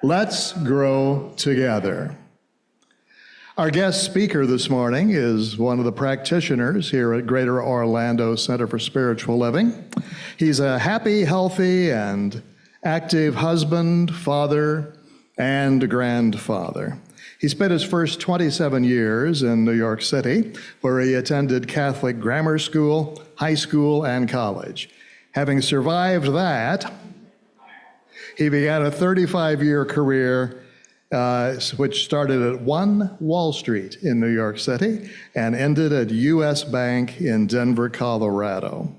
Let's grow together. Our guest speaker this morning is one of the practitioners here at Greater Orlando Center for Spiritual Living. He's a happy, healthy, and active husband, father, and grandfather. He spent his first 27 years in New York City, where he attended Catholic grammar school, high school, and college. Having survived that, he began a 35-year career which started at One Wall Street in New York City and ended at U.S. Bank in Denver, Colorado.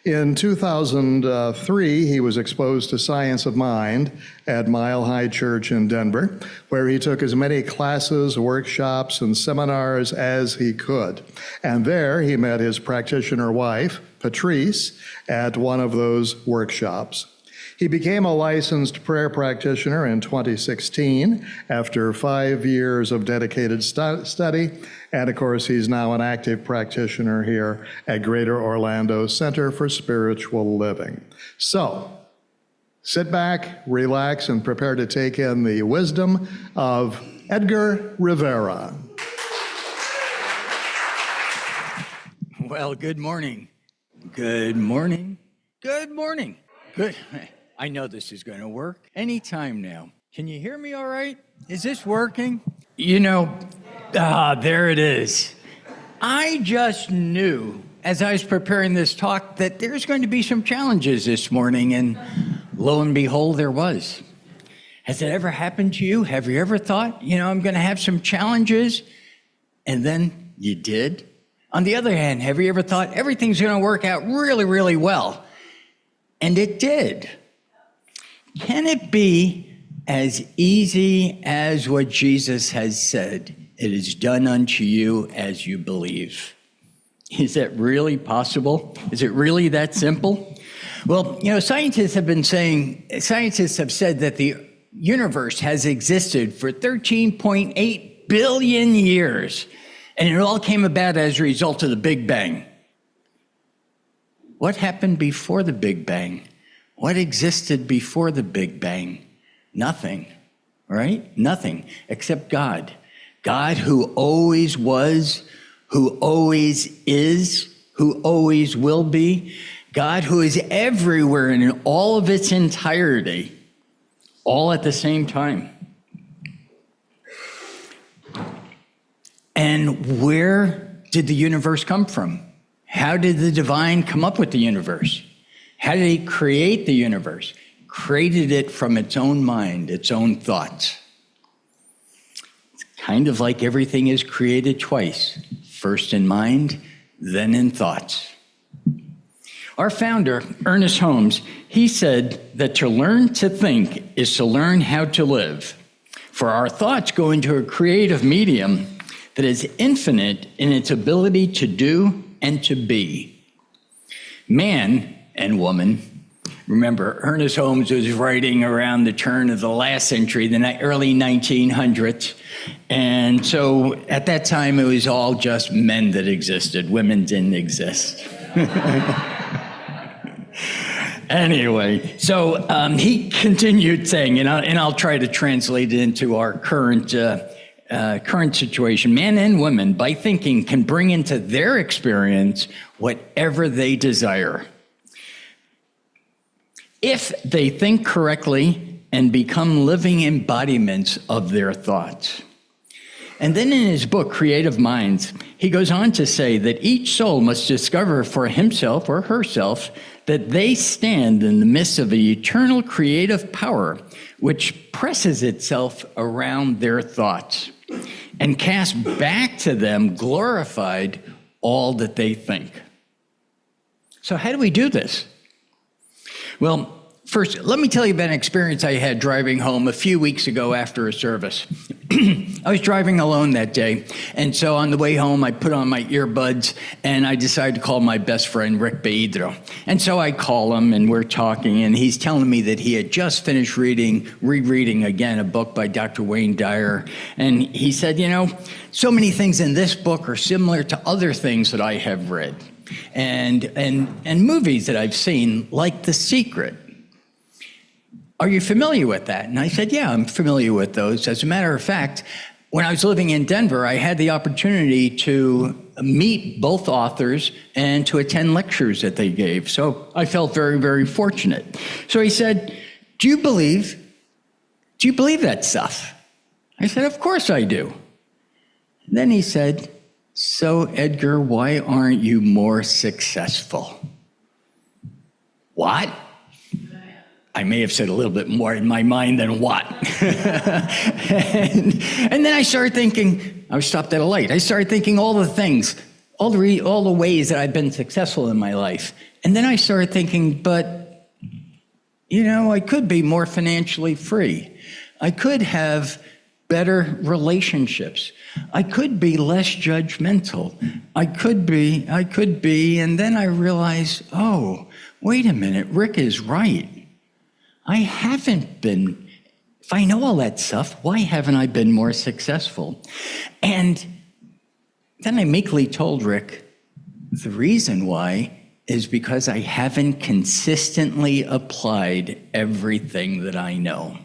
In 2003, he was exposed to Science of Mind at Mile High Church in Denver, where he took as many classes, workshops, and seminars as he could. And there he met his practitioner wife, Patrice, at one of those workshops. He became a licensed prayer practitioner in 2016 after 5 years of dedicated study. And of course, he's now an active practitioner here at Greater Orlando Center for Spiritual Living. So, sit back, relax, and prepare to take in the wisdom of Edgar Rivera. Well, good morning. Good morning. Good morning. Good. I know this is going to work anytime now. Can you hear me all right? Is this working? You know, there it is. I just knew as I was preparing this talk that there's going to be some challenges this morning, and lo and behold, there was. Has it ever happened to you? Have you ever thought, I'm going to have some challenges, and then you did? On the other hand, have you ever thought everything's going to work out really, really well? And it did. Can it be as easy as what Jesus has said? It is done unto you as you believe. Is that really possible? Is it really that simple? Well, scientists have said that the universe has existed for 13.8 billion years, and it all came about as a result of the Big Bang. What happened before the Big Bang? What existed before the Big Bang? Nothing, right? Nothing, except God. God who always was, who always is, who always will be. God who is everywhere in all of its entirety, all at the same time. And where did the universe come from? How did the divine come up with the universe? How did he create the universe? Created it from its own mind, its own thoughts. It's kind of like everything is created twice, first in mind, then in thoughts. Our founder, Ernest Holmes, he said that to learn to think is to learn how to live. For our thoughts go into a creative medium that is infinite in its ability to do and to be. Man and woman. Remember, Ernest Holmes was writing around the turn of the last century, the early 1900s. And so at that time, it was all just men that existed. Women didn't exist. Anyway, so he continued saying, and I'll try to translate it into our current situation. Men and women, by thinking, can bring into their experience whatever they desire, if they think correctly and become living embodiments of their thoughts. And then in his book, Creative Minds, he goes on to say that each soul must discover for himself or herself that they stand in the midst of an eternal creative power which presses itself around their thoughts and casts back to them glorified all that they think. So how do we do this? Well, first, let me tell you about an experience I had driving home a few weeks ago after a service. I was driving alone that day, and so on the way home, I put on my earbuds, and I decided to call my best friend, Rick Beidro. And so I call him, and we're talking, and he's telling me that he had just finished rereading again, a book by Dr. Wayne Dyer. And he said, so many things in this book are similar to other things that I have read. And movies that I've seen, like The Secret. Are you familiar with that? And I said, yeah, I'm familiar with those. As a matter of fact, when I was living in Denver, I had the opportunity to meet both authors and to attend lectures that they gave. So I felt very, very fortunate. So he said, do you believe that stuff? I said, of course I do. And then he said, so Edgar, why aren't you more successful? What? I may have said a little bit more in my mind than what. and then I started thinking, I was stopped at a light. I started thinking all the things, all the ways that I've been successful in my life. And then I started thinking, but, I could be more financially free. I could have better relationships. I could be less judgmental. I could be, and then I realized, oh, wait a minute, Rick is right. I haven't been, if I know all that stuff, why haven't I been more successful? And then I meekly told Rick, the reason why is because I haven't consistently applied everything that I know.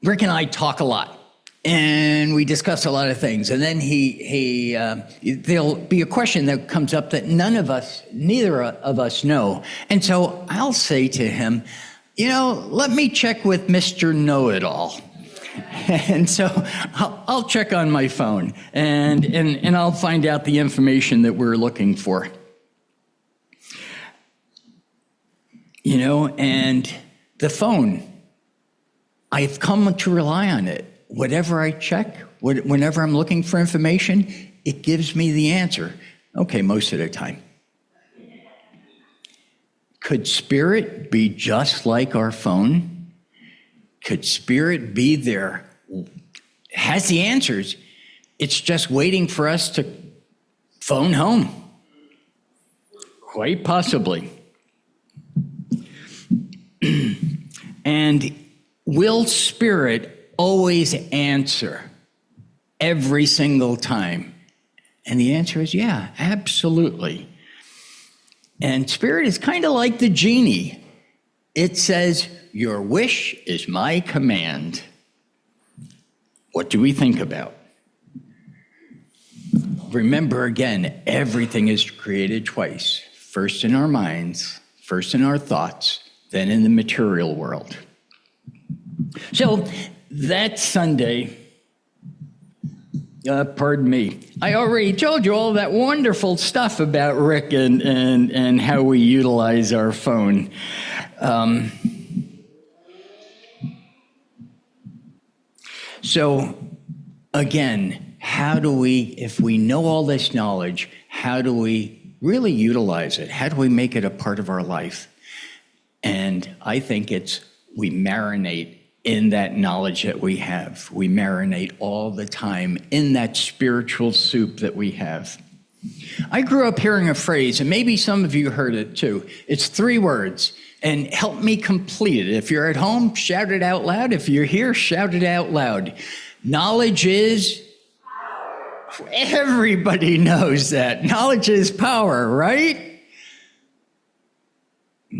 Rick and I talk a lot. And we discuss a lot of things. And then there'll be a question that comes up that neither of us know. And so I'll say to him, let me check with Mr. Know-It-All. And so I'll check on my phone and I'll find out the information that we're looking for. And the phone, I've come to rely on it. Whatever I check, whenever I'm looking for information, it gives me the answer. Okay, most of the time. Could spirit be just like our phone? Could spirit be there? Has the answers. It's just waiting for us to phone home. Quite possibly. And will spirit always answer every single time? And the answer is yeah, absolutely. And spirit is kind of like the genie. It says, your wish is my command. What do we think about? Remember again, everything is created twice. First in our minds, first in our thoughts, then in the material world. So that Sunday, pardon me, I already told you all that wonderful stuff about Rick and how we utilize our phone. So again, how do we, if we know all this knowledge, how do we really utilize it? How do we make it a part of our life? And I think we marinate in that knowledge that we have. We marinate all the time in that spiritual soup that we have. I grew up hearing a phrase, and maybe some of you heard it too. It's 3 words, and help me complete it. If you're at home, shout it out loud. If you're here, shout it out loud. Knowledge is power. Everybody knows that. Knowledge is power, right?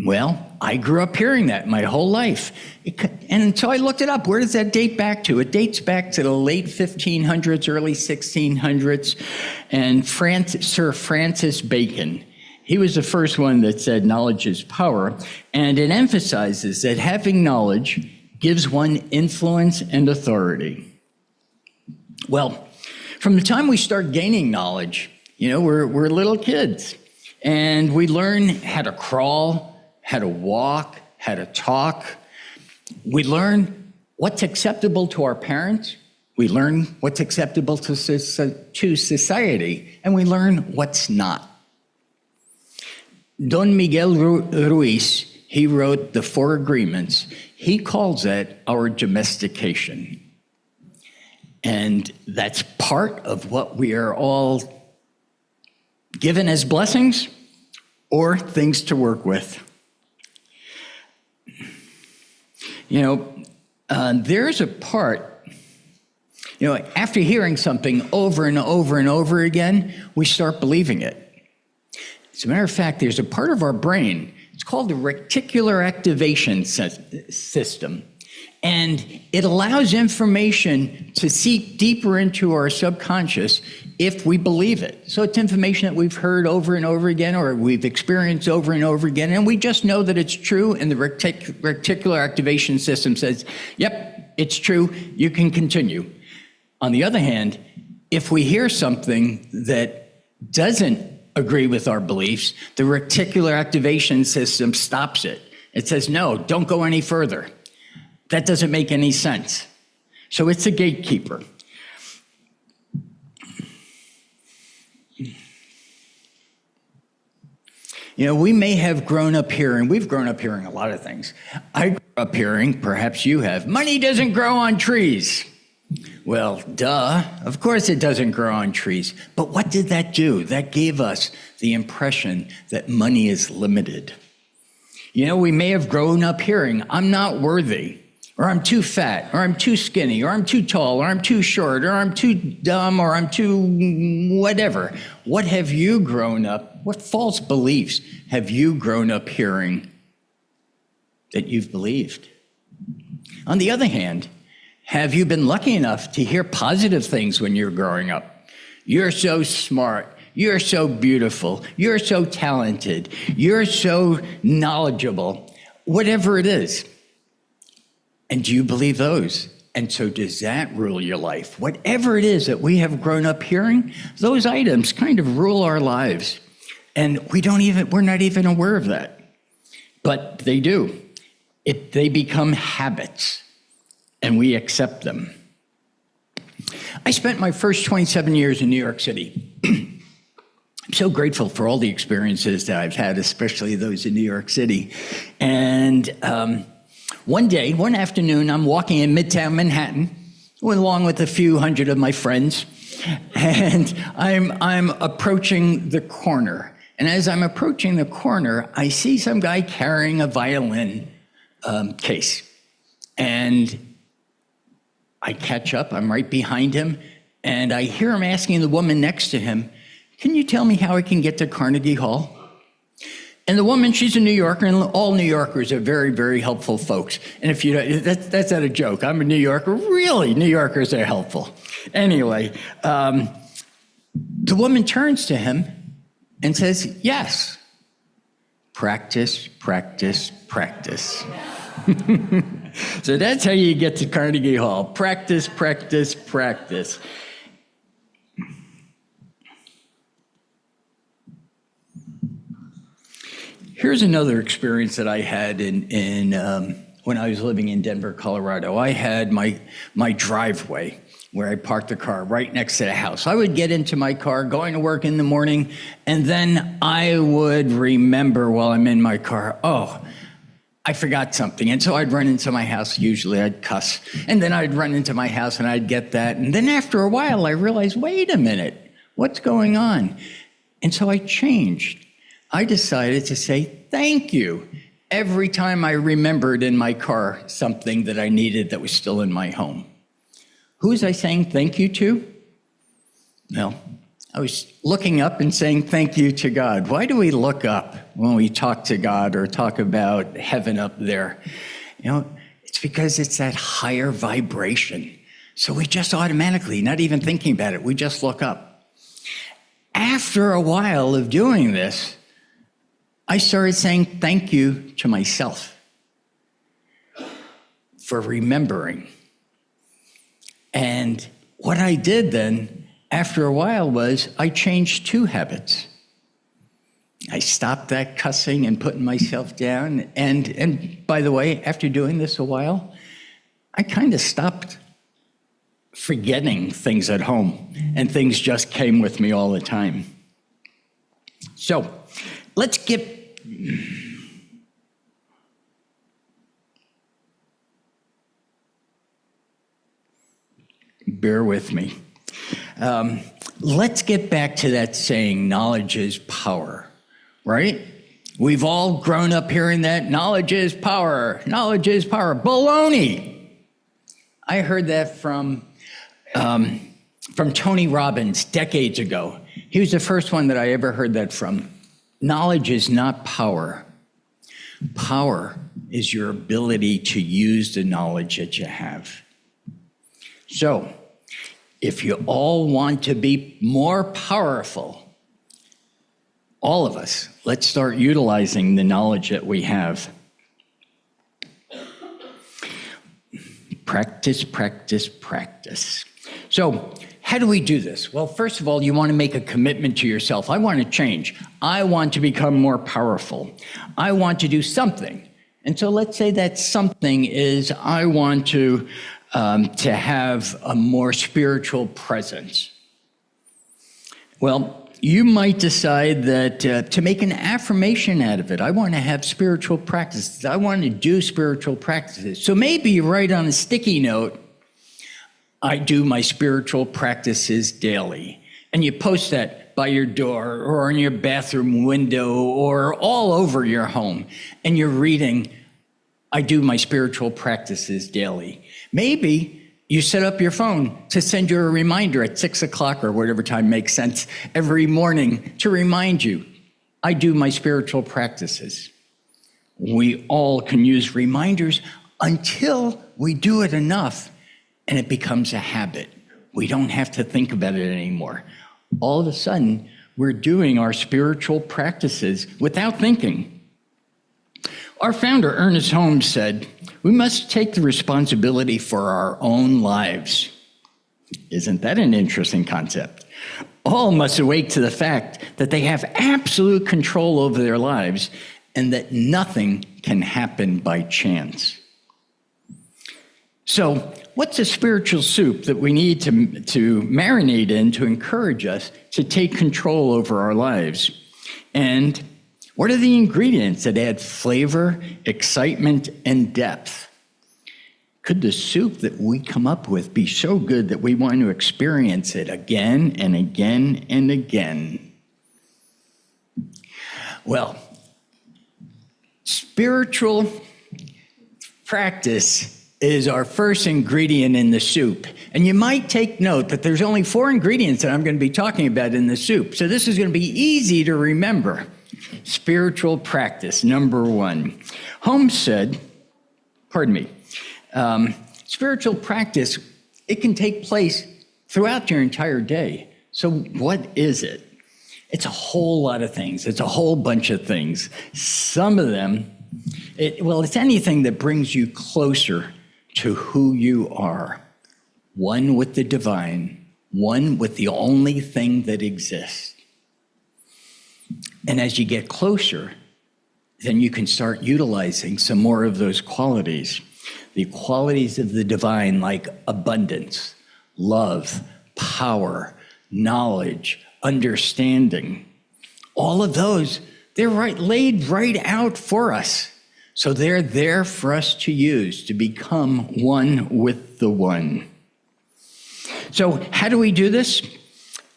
Well, I grew up hearing that my whole life. And so I looked it up. Where does that date back to? It dates back to the late 1500s, early 1600s. And Sir Francis Bacon, he was the first one that said knowledge is power. And it emphasizes that having knowledge gives one influence and authority. Well, from the time we start gaining knowledge, we're little kids. And we learn how to crawl, how to walk, how to talk. We learn what's acceptable to our parents. We learn what's acceptable to society, and we learn what's not. Don Miguel Ruiz, he wrote the 4 Agreements. He calls that our domestication. And that's part of what we are all given as blessings or things to work with. There's a part You know, after hearing something over and over and over again, we start believing it. As a matter of fact, there's a part of our brain, it's called the reticular activation system. And it allows information to seep deeper into our subconscious if we believe it. So it's information that we've heard over and over again, or we've experienced over and over again, and we just know that it's true, and the reticular activation system says, yep, it's true, you can continue. On the other hand, if we hear something that doesn't agree with our beliefs, the reticular activation system stops it. It says, no, don't go any further. That doesn't make any sense. So it's a gatekeeper. You know, we may have grown up hearing, we've grown up hearing a lot of things. I grew up hearing, perhaps you have, money doesn't grow on trees. Well, duh, of course it doesn't grow on trees. But what did that do? That gave us the impression that money is limited. You know, we may have grown up hearing, I'm not worthy, or I'm too fat, or I'm too skinny, or I'm too tall, or I'm too short, or I'm too dumb, or I'm too whatever. What have you grown up, what false beliefs have you grown up hearing that you've believed? On the other hand, have you been lucky enough to hear positive things when you're growing up? You're so smart. You're so beautiful. You're so talented. You're so knowledgeable. Whatever it is. And do you believe those? And so does that rule your life? Whatever it is that we have grown up hearing, those items kind of rule our lives. And we're not even aware of that. But they do. They become habits. And we accept them. I spent my first 27 years in New York City. I'm so grateful for all the experiences that I've had, especially those in New York City. And one afternoon, I'm walking in Midtown Manhattan, along with a few hundred of my friends, and I'm approaching the corner. And as I'm approaching the corner, I see some guy carrying a violin case. And I catch up, I'm right behind him, and I hear him asking the woman next to him, can you tell me how I can get to Carnegie Hall? And the woman, she's a New Yorker, and all New Yorkers are very, very helpful folks. And if you that's not a joke, I'm a New Yorker, really, New Yorkers are helpful. Anyway, the woman turns to him and says, yes, practice, practice, practice. So that's how you get to Carnegie Hall. Practice, practice, practice. Here's another experience that I had when I was living in Denver, Colorado. I had my driveway where I parked the car right next to the house. I would get into my car going to work in the morning, and then I would remember while I'm in my car, oh, I forgot something. And so I'd run into my house, usually I'd cuss, and then I'd run into my house and I'd get that. And then after a while, I realized, wait a minute, what's going on? And so I changed. I decided to say thank you every time I remembered in my car something that I needed that was still in my home. Who was I saying thank you to? Well, I was looking up and saying thank you to God. Why do we look up when we talk to God or talk about heaven up there? You know, it's because it's that higher vibration. So we just automatically, not even thinking about it, we just look up. After a while of doing this, I started saying thank you to myself for remembering. And what I did then, after a while, was I changed two habits. I stopped that cussing and putting myself down. And by the way, after doing this a while, I kind of stopped forgetting things at home, and things just came with me all the time. So let's bear with me. Let's get back to that saying, knowledge is power, right? We've all grown up hearing that, knowledge is power, knowledge is power. Baloney! I heard that from from Tony Robbins decades ago. He was the first one that I ever heard that from. Knowledge is not power. Power is your ability to use the knowledge that you have. So, if you all want to be more powerful, all of us, let's start utilizing the knowledge that we have. Practice, practice, practice. So, how do we do this? Well, first of all, you want to make a commitment to yourself. I want to change. I want to become more powerful. I want to do something. And so let's say that something is I want to have a more spiritual presence. Well, you might decide that to make an affirmation out of it. I want to have spiritual practices. I want to do spiritual practices. So maybe you write on a sticky note, I do my spiritual practices daily. And you post that by your door or on your bathroom window or all over your home. And you're reading, I do my spiritual practices daily. Maybe you set up your phone to send you a reminder at 6 o'clock or whatever time makes sense every morning to remind you, I do my spiritual practices. We all can use reminders until we do it enough and it becomes a habit. We don't have to think about it anymore. All of a sudden, we're doing our spiritual practices without thinking. Our founder, Ernest Holmes, said, we must take the responsibility for our own lives. Isn't that an interesting concept? All must awake to the fact that they have absolute control over their lives and that nothing can happen by chance. So, what's a spiritual soup that we need to marinate in to encourage us to take control over our lives? And what are the ingredients that add flavor, excitement, and depth? Could the soup that we come up with be so good that we want to experience it again and again and again? Well, spiritual practice is our first ingredient in the soup. And you might take note that there's only 4 ingredients that I'm going to be talking about in the soup. So this is going to be easy to remember. Spiritual practice, number 1. Holmes said, spiritual practice, it can take place throughout your entire day. So what is it? It's a whole lot of things. It's a whole bunch of things. Some of them, it's anything that brings you closer to who you are. One with the divine, one with the only thing that exists. And as you get closer, then you can start utilizing some more of those qualities. The qualities of the divine, like abundance, love, power, knowledge, understanding. All of those, they're laid right out for us. So they're there for us to use, to become one with the one. So how do we do this?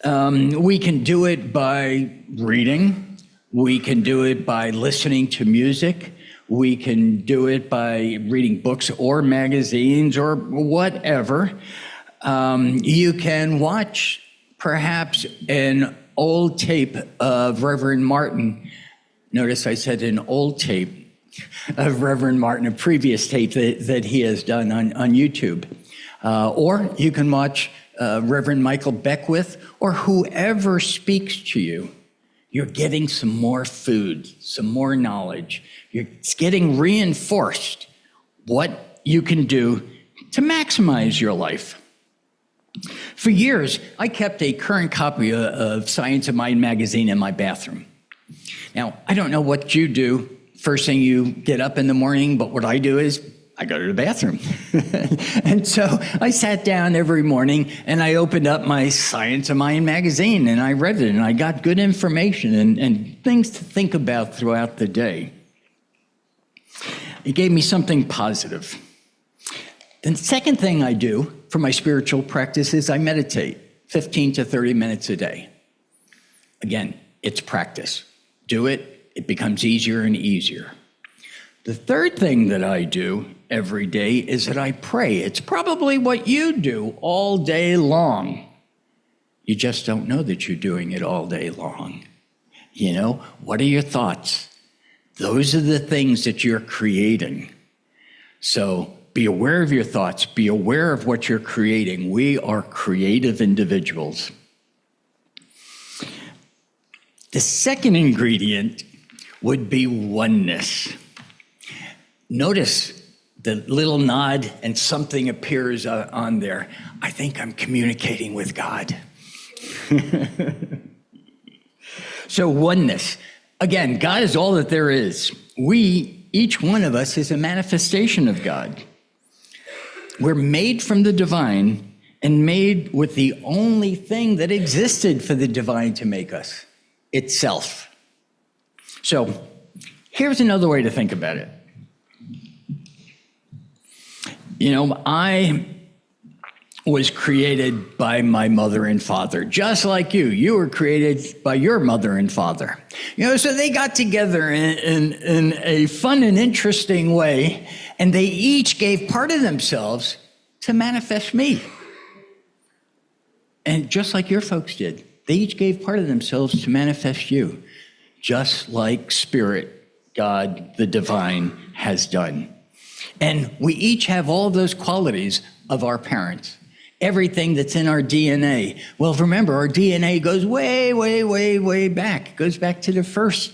We can do it by reading. We can do it by listening to music. We can do it by reading books or magazines or whatever. You can watch perhaps an old tape of Reverend Martin. Notice I said an old tape of Reverend Martin, a previous tape that he has done on YouTube. Or you can watch Reverend Michael Beckwith or whoever speaks to you. You're getting some more food, some more knowledge. It's getting reinforced what you can do to maximize your life. For years, I kept a current copy of Science of Mind magazine in my bathroom. Now, I don't know what you do first thing you get up in the morning, but what I do is I go to the bathroom. And so I sat down every morning and I opened up my Science of Mind magazine and I read it and I got good information and things to think about throughout the day. It gave me something positive. The second thing I do for my spiritual practice is I meditate 15 to 30 minutes a day. Again, it's practice. Do it. It becomes easier and easier. The third thing that I do every day is that I pray. It's probably what you do all day long. You just don't know that you're doing it all day long. You know, what are your thoughts? Those are the things that you're creating. So be aware of your thoughts. Be aware of what you're creating. We are creative individuals. The second ingredient would be oneness. Notice the little nod and something appears on there. I think I'm communicating with God. So oneness. Again, God is all that there is. Each one of us is a manifestation of God. We're made from the divine and made with the only thing that existed for the divine to make us, itself. So here's another way to think about it. You know, I was created by my mother and father, just like you. You were created by your mother and father. You know, so they got together in a fun and interesting way, and they each gave part of themselves to manifest me. And just like your folks did, they each gave part of themselves to manifest you, just like Spirit, God, the divine, has done. And we each have all of those qualities of our parents. Everything that's in our DNA. Well, remember, our DNA goes way, way, way, way back. It goes back to the first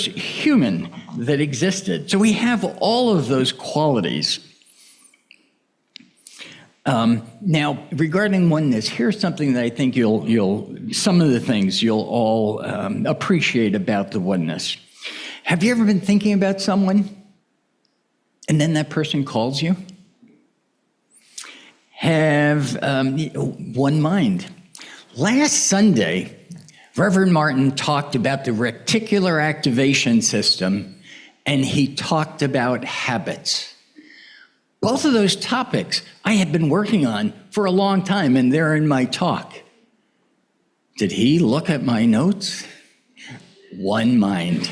human that existed. So we have all of those qualities. Now, regarding oneness, here's something that I think some of the things you'll all appreciate about the oneness. Have you ever been thinking about someone, and then that person calls you? Have one mind. Last Sunday, Reverend Martin talked about the reticular activation system, and he talked about habits. Both of those topics I had been working on for a long time, and they're in my talk. Did he look at my notes? One mind.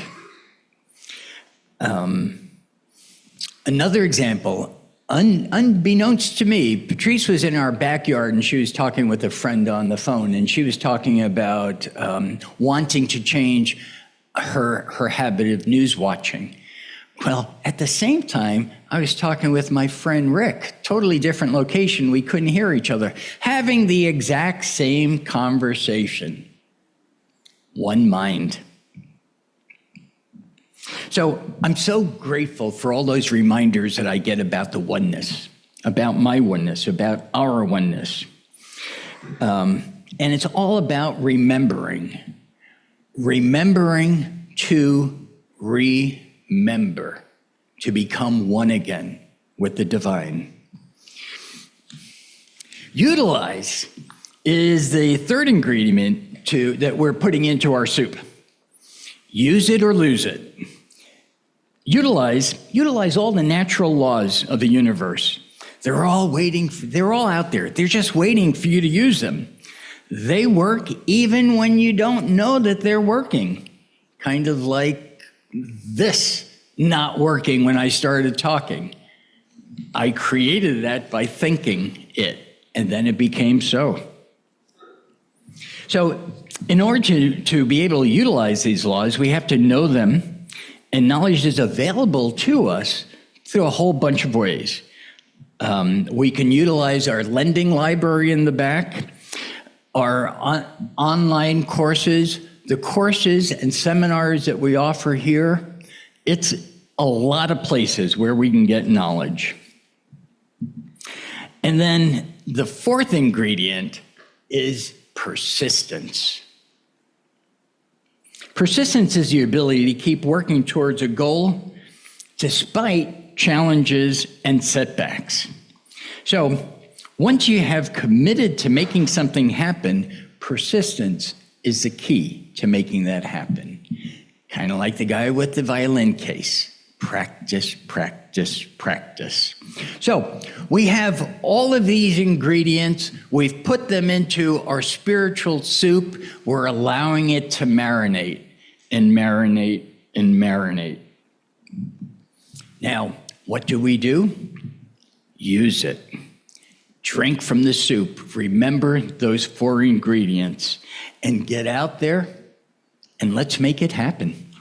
Another example. Unbeknownst to me, Patrice was in our backyard and she was talking with a friend on the phone, and she was talking about wanting to change her habit of news watching. Well, at the same time, I was talking with my friend Rick, totally different location, we couldn't hear each other, having the exact same conversation. One mind. So I'm so grateful for all those reminders that I get about the oneness, about my oneness, about our oneness. And it's all about remembering to remember, to become one again with the divine. Utilize is the third ingredient that we're putting into our soup. Use it or lose it. Utilize all the natural laws of the universe. They're all out there. They're just waiting for you to use them. They work even when you don't know that they're working. Kind of like this not working when I started talking. I created that by thinking it, and then it became so. So in order to be able to utilize these laws, we have to know them. And knowledge is available to us through a whole bunch of ways. We can utilize our lending library in the back, our online courses, the courses and seminars that we offer here. It's a lot of places where we can get knowledge. And then the fourth ingredient is persistence. Persistence is the ability to keep working towards a goal despite challenges and setbacks. So once you have committed to making something happen, persistence is the key to making that happen. Kind of like the guy with the violin case. Practice, practice, practice. So we have all of these ingredients. We've put them into our spiritual soup. We're allowing it to marinate and marinate and marinate. Now, What do? Use it. Drink from the soup. Remember those 4 ingredients and get out there and let's make it happen.